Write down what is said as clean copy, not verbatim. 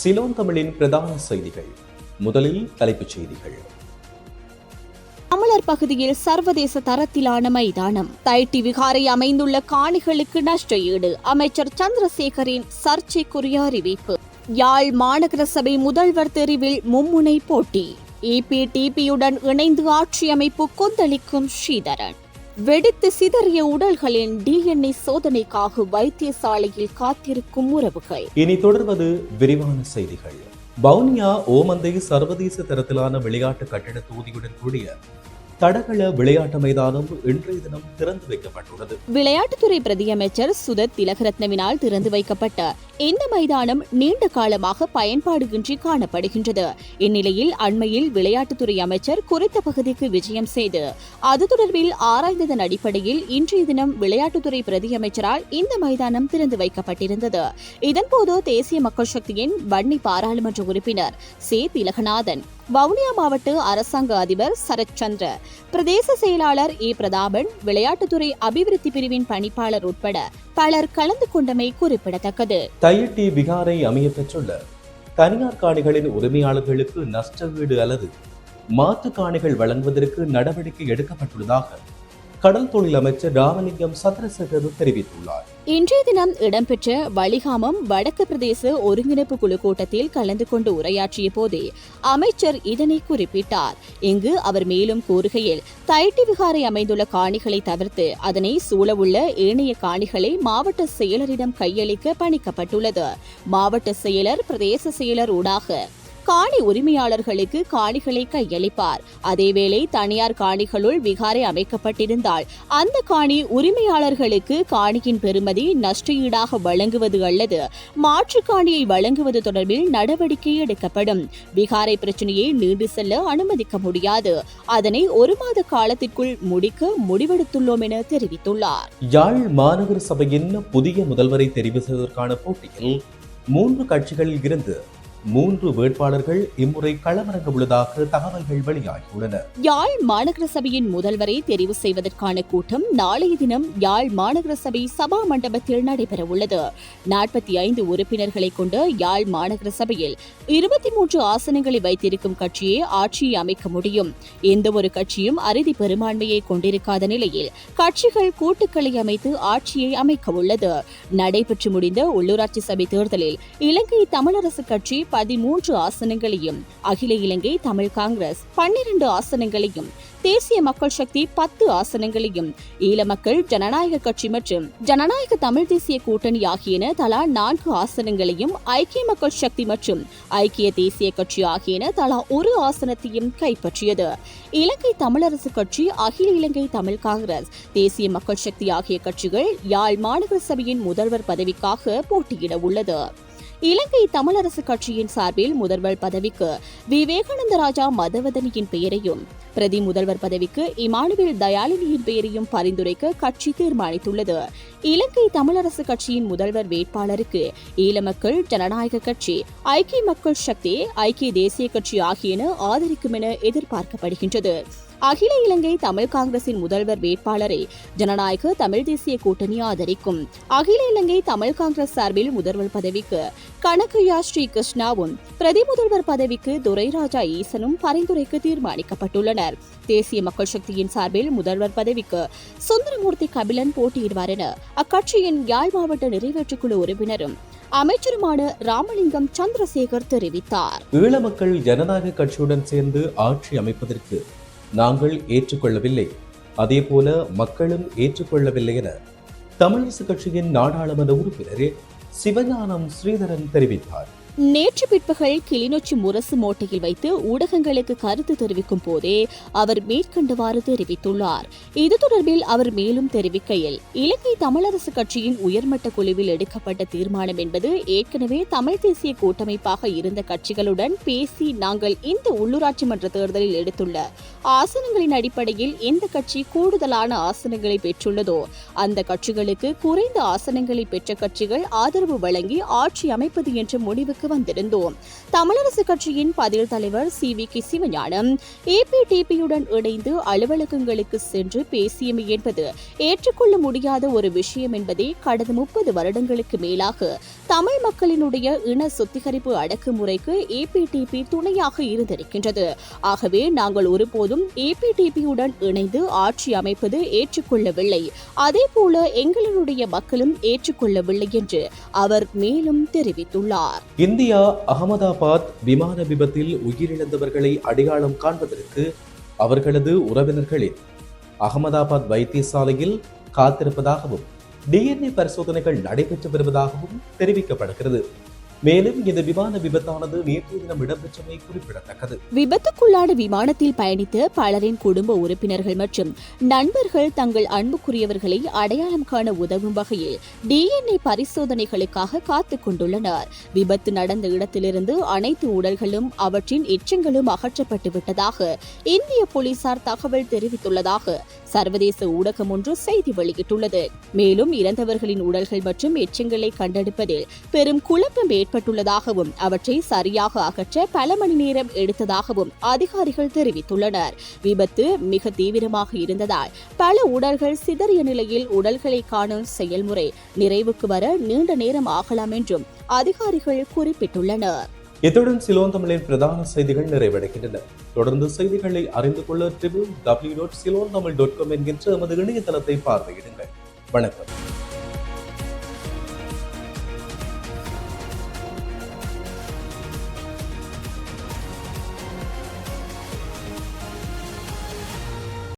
சிலோன் தமிழின் பிரதான செய்திகள். முதலில் தலைப்புச் செய்திகள். தமிழர் பகுதியில் சர்வதேச தரத்திலான மைதானம். தைட்டி விகாரை அமைந்துள்ள காணிகளுக்கு நஷ்ட ஈடு. அமைச்சர் சந்திரசேகரின் சர்ச்சைக்குரிய அறிவிப்பு. யாழ் மாநகர சபை முதல்வர் தெரிவில் மும்முனை போட்டி. EPTPயுடன் இணைந்து ஆட்சி அமைப்பு கொந்தளிக்கும் ஸ்ரீதரன். வெடித்து சிதறிய உடல்களின் DNA சோதனைக்காக வைத்தியசாலையில் காத்திருக்கும் உறவுகள். இனி தொடர்வது விரிவான செய்திகள். வவுனியா ஓமந்தை சர்வதேச தரத்திலான விளையாட்டு கட்டிட தொகுதியுடன் கூடிய தடகள விளையாட்டு மைதானம் இன்றைய தினம் திறந்து வைக்கப்பட்டுள்ளது. விளையாட்டுத்துறை பிரதியமைச்சர் சுதத் திலகரத்னவினால் திறந்து வைக்கப்பட்ட இந்த மைதானம் நீண்ட காலமாக பயன்பாடின்றி காணப்படுகின்றது. இந்நிலையில் அண்மையில் விளையாட்டுத்துறை அமைச்சர் குறித்த பகுதிக்கு விஜயம் செய்து அது தொடர்பில் ஆராய்ந்ததன் அடிப்படையில் இன்றைய தினம் விளையாட்டுத்துறை பிரதியமைச்சரால் இந்த மைதானம் திறந்து வைக்கப்பட்டிருந்தது. இதன்போது தேசிய மக்கள் சக்தியின் வன்னி பாராளுமன்ற உறுப்பினர் சே திலகநாதன், வவுனியா மாவட்ட அரசாங்க அதிபர் சரத்சந்திர, பிரதேச செயலாளர் ஏ பிரதாபன், விளையாட்டுத்துறை அபிவிருத்தி பிரிவின் பணிப்பாளர் உட்பட பலர் கலந்து கொண்டமை குறிப்பிடத்தக்கது. தையிட்டி விகாரை அமைய பெற்றுள்ள தனியார் காணிகளின் உரிமையாளர்களுக்கு நஷ்ட ஈடு அல்லது மாற்று காணிகள் வழங்குவதற்கு நடவடிக்கை எடுக்கப்பட்டுள்ளதாக கடல் தொழில் அமைச்சர் ராமலிங்கம் சந்திரசேகர் தெரிவித்துள்ளார். இன்றைய தினம் இடம்பெற்ற வலிகாமம் வடக்கு பிரதேச ஒருங்கிணைப்பு குழு கூட்டத்தில் கலந்து கொண்டு உரையாற்றிய போதே அமைச்சர் இதனை குறிப்பிட்டார். இங்கு அவர் மேலும் கூறுகையில், தைட்டி விகாரை அமைந்துள்ள காணிகளை தவிர்த்து அதனை சூழவுள்ள ஏனைய காணிகளை மாவட்ட செயலரிடம் கையளிக்க பணிக்கப்பட்டுள்ளது. மாவட்ட செயலர் பிரதேச செயலர் ஊடாக காணி உரிமையாளர்களுக்கு காணிகளை கையளிப்பார். அதேவேளை தனியார் காணிகளுள் விகாரை அமைக்கப்பட்டிருந்தால் அந்த காணி உரிமையாளர்களுக்கு காணியின் பெறுமதி நஷ்ட ஈடாக வழங்குவது அல்லது மாற்று காணியை வழங்குவது தொடர்பில் நடவடிக்கை எடுக்கப்படும். விகாரை பிரச்சனையை நீண்டு செல்ல அனுமதிக்க முடியாது. அதனை 1 மாத காலத்திற்குள் முடிக்க முடிவெடுத்துள்ளோம் என தெரிவித்துள்ளார். யாழ் மாநகர சபையின் புதிய முதல்வரை தெரிவு செய்வதற்கான போட்டியில் 3 கட்சிகளில் இருந்து 3 வேட்பாளர்கள் இம்முறை களமிறங்க உள்ளதாக தகவல்கள் வெளியாகியுள்ளன. யாழ் மாநகர சபையின் முதல்வரை தெரிவு செய்வதற்கான கூட்டம் நாளைய தினம் யாழ் மாநகர சபை சபா மண்டபத்தில் நடைபெறவுள்ளது. 45 உறுப்பினர்களை கொண்ட யாழ் மாநகர சபையில் 23 ஆசனங்களை வைத்திருக்கும் கட்சியே ஆட்சியை அமைக்க முடியும். எந்த ஒரு கட்சியும் அறுதி பெரும்பான்மையை கொண்டிருக்காத நிலையில் கட்சிகள் கூட்டுக்களை அமைத்து ஆட்சியை அமைக்க உள்ளது. நடைபெற்று முடிந்த உள்ளூராட்சி சபை தேர்தலில் இலங்கை தமிழரசு கட்சி 13 ஆசனங்களையும், அகில இலங்கை தமிழ் காங்கிரஸ் 12 ஆசனங்களையும், தேசிய மக்கள் சக்தி 10 ஆசனங்களையும், ஈழ மக்கள் ஜனநாயக கட்சி மற்றும் ஜனநாயக தமிழ் தேசிய கூட்டணி ஆகியன தலா 4 ஆசனங்களையும், ஐக்கிய மக்கள் சக்தி மற்றும் ஐக்கிய தேசிய கட்சி ஆகியன தலா 1 ஆசனத்தையும் கைப்பற்றியது. இலங்கை தமிழரசு கட்சி, அகில இலங்கை தமிழ் காங்கிரஸ், தேசிய மக்கள் சக்தி ஆகிய கட்சிகள் யாழ் மாநகர சபையின் முதல்வர் பதவிக்காக போட்டியிட உள்ளது. இலங்கை தமிழரசு கட்சியின் சார்பில் முதல்வர் பதவிக்கு விவேகானந்த ராஜா மதவதனியின் பெயரையும், பிரதி முதல்வர் பதவிக்கு இமானுவேல் தயாளினியின் பெயரையும் பரிந்துரைக்க கட்சி தீர்மானித்துள்ளது. இலங்கை தமிழரசு கட்சியின் முதல்வர் வேட்பாளருக்கு ஈழ மக்கள் ஜனநாயக கட்சி, ஐக்கிய மக்கள் சக்தி, ஐக்கிய தேசிய கட்சி ஆகியன ஆதரிக்கும் என எதிர்பார்க்கப்படுகின்றது. அகில இலங்கை தமிழ் காங்கிரசின் முதல்வர் வேட்பாளரை ஜனநாயக தமிழ் தேசிய கூட்டணி ஆதரிக்கும். அகில இலங்கை தமிழ் காங்கிரஸ் சார்பில் முதல்வர் பதவிக்கு கனகையா ஸ்ரீ கிருஷ்ணாவும், பிரதி முதல்வர் பதவிக்கு துரைராஜா ஈசனும் பரிந்துரைக்க தீர்மானிக்கப்பட்டுள்ளனர். தேசிய மக்கள் சக்தியின் சார்பில் முதல்வர் பதவிக்கு சுந்தரமூர்த்தி கபிலன் போட்டியிடுவார் என அக்கட்சியின் யாழ் மாவட்ட நிறைவேற்றுக்குழு உறுப்பினரும் அமைச்சருமான ராமலிங்கம் சந்திரசேகர் தெரிவித்தார். ஈழ மக்கள் ஜனநாயக கட்சியுடன் சேர்ந்து ஆட்சி அமைப்பதற்கு நாங்கள் ஏற்றுக்கொள்ளவில்லை, அதேபோல மக்களும் ஏற்றுக்கொள்ளவில்லை என தமிழரசு கட்சியின் நாடாளுமன்ற உறுப்பினர் சிவஞானம் ஸ்ரீதரன் தெரிவித்தார். நேற்று பிற்பகல் கிளிநொச்சி முரசு மோட்டையில் வைத்து ஊடகங்களுக்கு கருத்து தெரிவிக்கும் போதே அவர் மேற்கண்டவாறு தெரிவித்துள்ளார். இது தொடர்பில் அவர் மேலும் தெரிவிக்கையில், இலங்கை தமிழரசு கட்சியின் உயர்மட்ட குழுவில் எடுக்கப்பட்ட தீர்மானம் என்பது ஏற்கனவே தமிழ் தேசிய கூட்டமைப்பாக இருந்த கட்சிகளுடன் பேசி நாங்கள் இந்த உள்ளூராட்சி மன்ற தேர்தலில் எடுத்துள்ள ஆசனங்களின் அடிப்படையில் எந்த கட்சி கூடுதலான ஆசனங்களை பெற்றுள்ளதோ அந்த கட்சிகளுக்கு குறைந்த ஆசனங்களை பெற்ற கட்சிகள் ஆதரவு வழங்கி ஆட்சி அமைப்பது என்ற முடிவுக்கு வந்திருந்தோம். தமிழரசு கட்சியின் பதில் தலைவர் CVK சிவஞானம் EPTPயுடன் இணைந்து அலுவலகங்களுக்கு சென்று பேசியமை என்பது ஏற்றுக்கொள்ள முடியாத ஒரு விஷயம் என்பதை கடந்த 30 வருடங்களுக்கு மேலாக தமிழ் மக்களினுடைய இன சுத்திகரிப்பு அடக்குமுறைக்கு ஏபிடிபி துணையாக இருந்திருக்கின்றது. ஆகவே நாங்கள் ஒருபோதும் ஏபிடிபியுடன் இணைந்து ஆட்சி அமைப்பது ஏற்றுக்கொள்ளவில்லை, அதேபோல எங்களுடைய மக்களும் ஏற்றுக்கொள்ளவில்லை என்று அவர் மேலும் தெரிவித்துள்ளார். இந்தியா அகமதாபாத் விமான விபத்தில் உயிரிழந்தவர்களை அடையாளம் காண்பதற்கு அவர்களது உறவினர்களின் அகமதாபாத் வைத்தியசாலையில் காத்திருப்பதாகவும் டிஎன்ஏ பரிசோதனைகள் நடைபெற்று வருவதாகவும் தெரிவிக்கப்படுகிறது. மேலும் இந்த விமான விபத்தானது நேற்றைய தினம் இடம்பெற்றமை குறிப்பிடத்தக்கது. விபத்துக்குள்ளான விமானத்தில் பயணித்த பலரின் குடும்ப உறுப்பினர்கள் மற்றும் நண்பர்கள் தங்கள் அன்புக்குரியவர்களை அடையாளம் காண உதவும் வகையில் டிஎன்ஏ பரிசோதனைகளுக்காக காத்துக் கொண்டுள்ளனர். விபத்து நடந்த இடத்திலிருந்து அனைத்து உடல்களும் அவற்றின் எச்சங்களும் அகற்றப்பட்டு விட்டதாக இந்திய போலீசார் தகவல் தெரிவித்துள்ளதாக சர்வதேச ஊடகம் ஒன்று செய்தி வெளியிட்டுள்ளது. மேலும் இறந்தவர்களின் உடல்கள் மற்றும் எச்சங்களை கண்டெடுப்பதில் பெரும் குழப்பம் ஏற்பட்டுள்ளதாகவும் அவற்றை சரியாக அகற்ற பல மணி நேரம் எடுத்ததாகவும் அதிகாரிகள் தெரிவித்துள்ளனர். விபத்து மிக தீவிரமாக இருந்ததால் பல உடல்கள் சிதறிய நிலையில் உடல்களை காணும் செயல்முறை நிறைவுக்கு வர நீண்ட நேரம் ஆகலாம் என்றும் அதிகாரிகள் குறிப்பிட்டுள்ளனர். இத்துடன் சிலோன் தமிழின் பிரதான செய்திகள் நிறைவடைகின்றன. தொடர்ந்து செய்திகளை அறிந்து கொள்ள www.ceylontamil.com என்கின்ற எமது இணையதளத்தை பார்வையிடுங்கள். வணக்கம்.